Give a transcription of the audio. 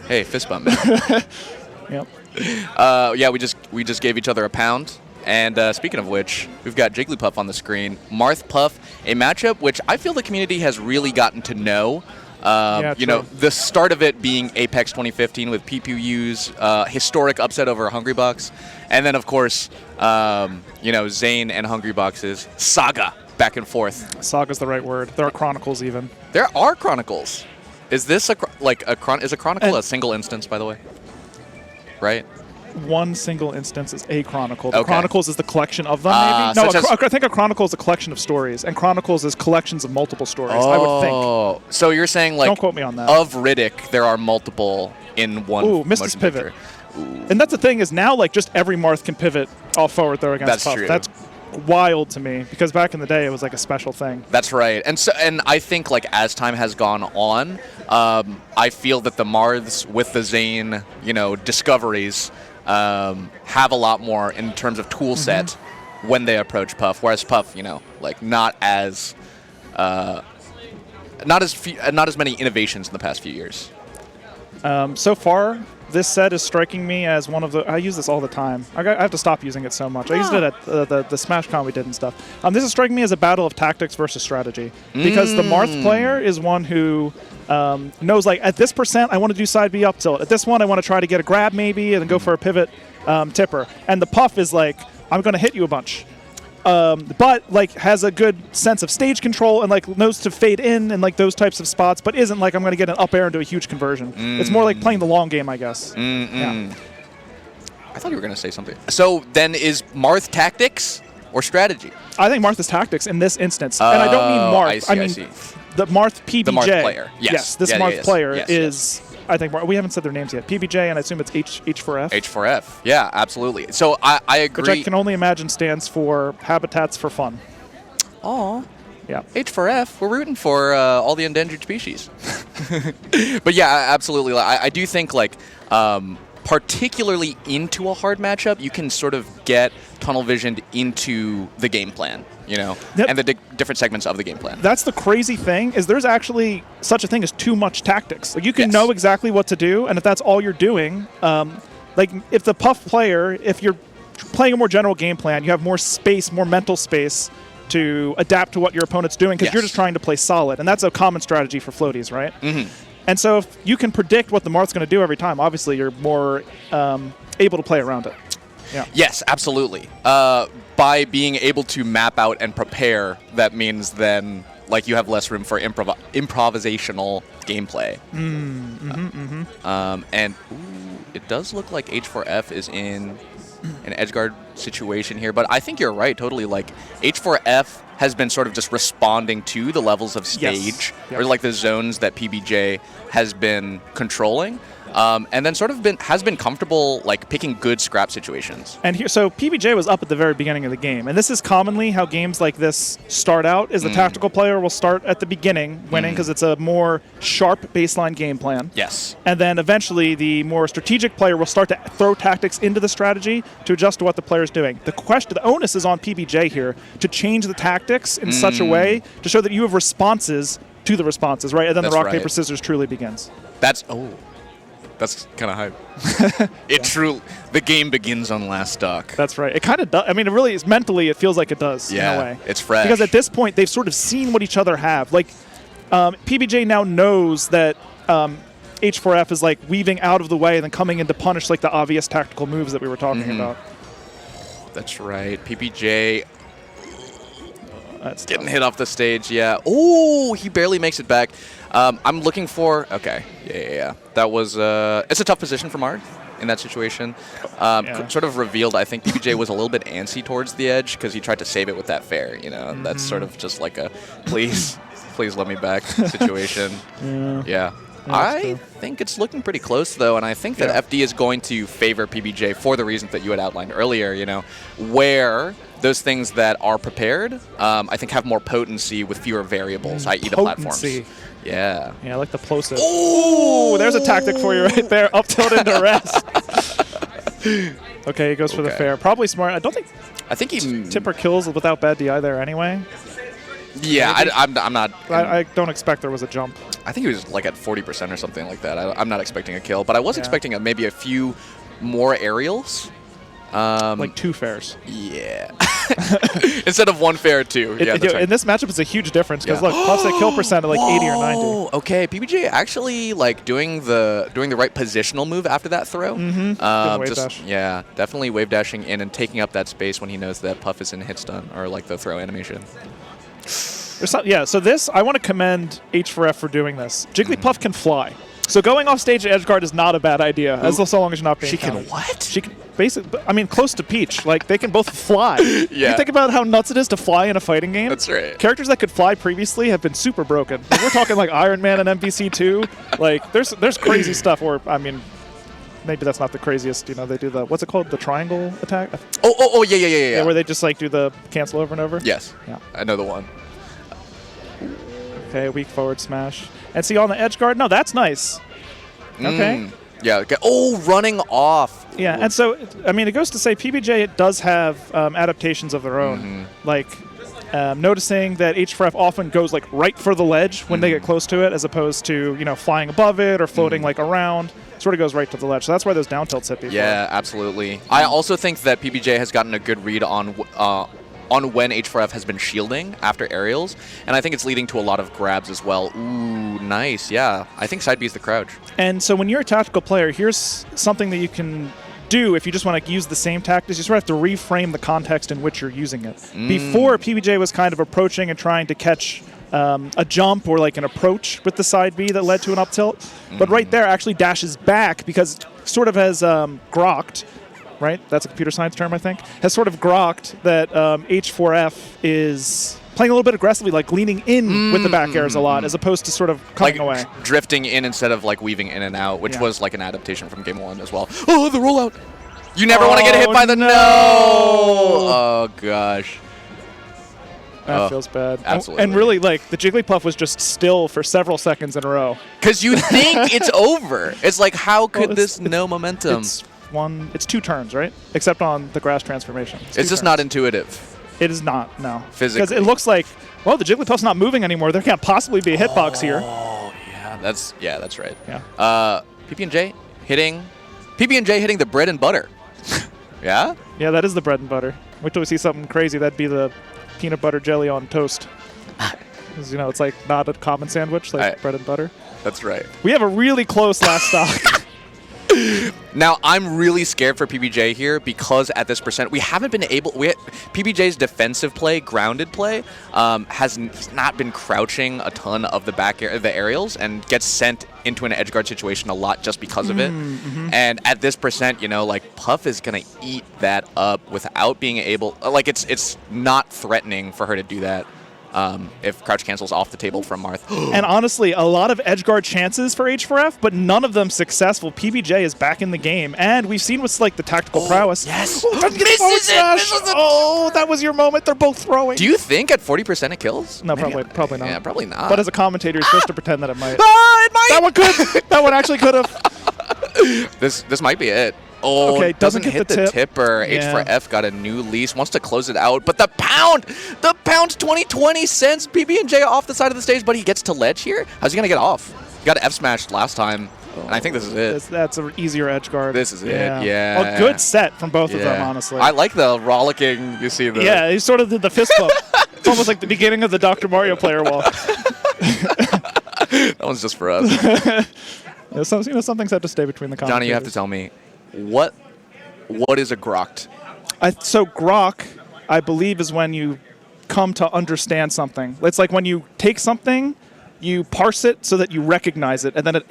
Hey, fist bump, man. Yep. Yeah, we just gave each other a pound. And speaking of which, we've got Jigglypuff on the screen. Marth Puff, a matchup which I feel the community has really gotten to know. You know, the start of it being Apex 2015 with PPU's historic upset over Hungrybox. And then, of course, you know, Zane and Hungrybox's saga back and forth. Saga's the right word. There are chronicles even. There are chronicles. Is this is a chronicle a single instance, by the way? Right? One single instance is a chronicle. The Okay. chronicles is the collection of them, maybe? No, such I think a chronicle is a collection of stories, and chronicles is collections of multiple stories, I would think. Oh, so you're saying, like, don't quote me on that. Of Riddick, there are multiple in one. Ooh, missed his pivot. And that's the thing is now, like, just every Marth can pivot all forward throw against Puff. True. That's wild to me, because back in the day, it was like a special thing. That's right. And I think, like, as time has gone on, I feel that the Marths with the Zane, you know, discoveries have a lot more in terms of tool set when they approach Puff, whereas Puff, you know, like, not as many innovations in the past few years. So far, this set is striking me as one of the... I use this all the time. I have to stop using it so much. I used it at the Smash Con we did and stuff. This is striking me as a battle of tactics versus strategy. Because the Marth player is one who knows, like, at this percent, I want to do side B up tilt. At this one, I want to try to get a grab maybe and then go for a pivot tipper. And the Puff is like, I'm going to hit you a bunch. But, like, has a good sense of stage control and, like, knows to fade in and, like, those types of spots, but isn't like, I'm going to get an up air into a huge conversion. It's more like playing the long game, I guess. Yeah. I thought you were going to say something. So then is Marth tactics or strategy? I think Marth is tactics in this instance. And I don't mean Marth. I see. The Marth PBJ. The Marth player. Yes. This Marth player yes. is... I think we haven't said their names yet. PBJ, and I assume it's H4F. H4F, yeah, absolutely. So I agree. Which I can only imagine stands for Habitats for Fun. Aw. Yeah. H4F, we're rooting for all the endangered species. But yeah, absolutely. I do think, like, particularly into a hard matchup, you can sort of get tunnel visioned into the game plan, you know, and the different segments of the game plan. That's the crazy thing, is there's actually such a thing as too much tactics. Like, you can know exactly what to do, and if that's all you're doing, like, if the Puff player, if you're playing a more general game plan, you have more space, more mental space to adapt to what your opponent's doing, because you're just trying to play solid, and that's a common strategy for floaties, right? And so if you can predict what the Marth's going to do every time, obviously you're more able to play around it. Yeah. Yes, absolutely. By being able to map out and prepare, that means then, like, you have less room for improvisational gameplay. And it does look like H4F is in an edgeguard situation here, but I think you're right, totally. Like, H4F has been sort of just responding to the levels of stage, or like the zones that PBJ has been controlling. And then sort of has been comfortable, like, picking good scrap situations. And here, so PBJ was up at the very beginning of the game, and this is commonly how games like this start out. Is the tactical player will start at the beginning, winning because it's a more sharp baseline game plan. Yes. And then eventually the more strategic player will start to throw tactics into the strategy to adjust to what the player's doing. The onus is on PBJ here to change the tactics in such a way to show that you have responses to the responses, right? And then the rock paper scissors truly begins. That's kind of hype. The game begins on last stock. That's right. It kind of does. I mean, it really is. Mentally, it feels like it does in a way. It's fresh. Because at this point, they've sort of seen what each other have. Like, PBJ now knows that H4F is, like, weaving out of the way and then coming in to punish, like, the obvious tactical moves that we were talking about. That's right. PBJ that's getting hit off the stage, yeah. Oh, he barely makes it back. I'm looking for... Okay, yeah. That was... it's a tough position for Marth in that situation. Sort of revealed, I think PBJ was a little bit antsy towards the edge because he tried to save it with that fair, you know. That's sort of just like a, please let me back situation. Yeah. I think it's looking pretty close, though, and I think that FD is going to favor PBJ for the reasons that you had outlined earlier, you know, where those things that are prepared, I think, have more potency with fewer variables, i.e. the platforms. Yeah. Yeah, I like the plosive. Oh, there's a tactic for you right there. Up tilt into rest. Okay, he goes for the fair. Probably smart. I think he tipper kills without bad DI there anyway. Yeah, I'm not. I don't expect there was a jump. I think he was like at 40% or something like that. I'm not expecting a kill, but I was expecting maybe a few more aerials. Like 2 fairs. Yeah. Instead of 1 fair, 2. Yeah, that's right. In this matchup, it's a huge difference because look, Puff's at kill percent at like 80 or 90. Okay, PBJ actually like doing the right positional move after that throw. Wave dash. Yeah, definitely wave dashing in and taking up that space when he knows that Puff is in hit stun or like the throw animation. So this, I want to commend H4F for doing this. Jigglypuff can fly. So going off stage at edgeguard is not a bad idea, so long as you're not being countered. She can what? She can basically, I mean, close to Peach. Like, they can both fly. Yeah. You think about how nuts it is to fly in a fighting game? That's right. Characters that could fly previously have been super broken. Like, we're talking like Iron Man and MVC2. Like, there's crazy stuff where, I mean, maybe that's not the craziest. You know, they do the, what's it called? The triangle attack? Oh, yeah. Where they just, like, do the cancel over and over? Yes. Yeah. I know the one. Okay, weak forward smash. And see, on the edge guard, no, that's nice. Okay. Yeah. Oh, running off. Yeah, and so, I mean, it goes to say PBJ does have adaptations of their own. Like, noticing that H4F often goes, like, right for the ledge when they get close to it, as opposed to, you know, flying above it or floating, like, around. Sort of goes right to the ledge. So that's why those down tilts hit before. Yeah, absolutely. I also think that PBJ has gotten a good read on when H4F has been shielding after aerials, and I think it's leading to a lot of grabs as well. Ooh, nice. Yeah, I think side B is the crouch. And so when you're a tactical player, here's something that you can do if you just want to use the same tactics. You sort of have to reframe the context in which you're using it. Before, PBJ was kind of approaching and trying to catch a jump or like an approach with the side B that led to an up tilt. But right there actually dashes back because it sort of has grokked. Right? That's a computer science term, I think. Has sort of grokked that H4F is playing a little bit aggressively, like leaning in with the back airs a lot, as opposed to sort of coming away. Drifting in instead of like weaving in and out, which was like an adaptation from Game 1 as well. Oh, the rollout! You never want to get hit by the no! Oh, gosh. That feels bad. Absolutely. And really, like, the Jigglypuff was just still for several seconds in a row. Because you think it's over. It's like, how could this no momentum? It's 2 turns, right? Except on the grass transformation. It's just not intuitive. It is not, no. Physically. Because it looks like, well, the Jigglypuff's not moving anymore. There can't possibly be a hitbox here. Oh, yeah, that's right. Yeah. PB&J hitting the bread and butter. Yeah? Yeah, that is the bread and butter. Wait till we see something crazy. That'd be the peanut butter jelly on toast. Because, you know, it's like not a common sandwich, like bread and butter. That's right. We have a really close last stock. Now, I'm really scared for PBJ here because at this percent, we haven't been able... PBJ's defensive play, grounded play, he's not been crouching a ton of the aerials and gets sent into an edge guard situation a lot just because of it. And at this percent, you know, like, Puff is going to eat that up without being able... Like, it's not threatening for her to do that. If crouch cancels off the table from Marth. And honestly, a lot of edgeguard chances for H4F, but none of them successful. PBJ is back in the game, and we've seen what's like the tactical prowess. Yes! Misses it! Oh, that was your moment. They're both throwing. Do you think at 40% it kills? No, probably not. Yeah, probably not. But as a commentator, you're supposed to pretend that it might. It might! That one could. That one actually could have. This might be it. Oh, okay, doesn't hit the tipper. Yeah. H4F got a new lease, wants to close it out, but the pound 2020 sends PB&J off the side of the stage, but he gets to ledge here. How's he gonna get off? He got F smashed last time, and I think this is it. That's an easier edge guard. This is it. Yeah. A good set from both of them, honestly. I like the rollicking. You see the. Yeah, he sort of did the fist bump. It's almost like the beginning of the Dr. Mario player walk. That one's just for us. Something's had to stay between the commentators. Johnny, you have to tell me. What is a grokked? So grok, I believe, is when you come to understand something. It's like when you take something, you parse it so that you recognize it, and then it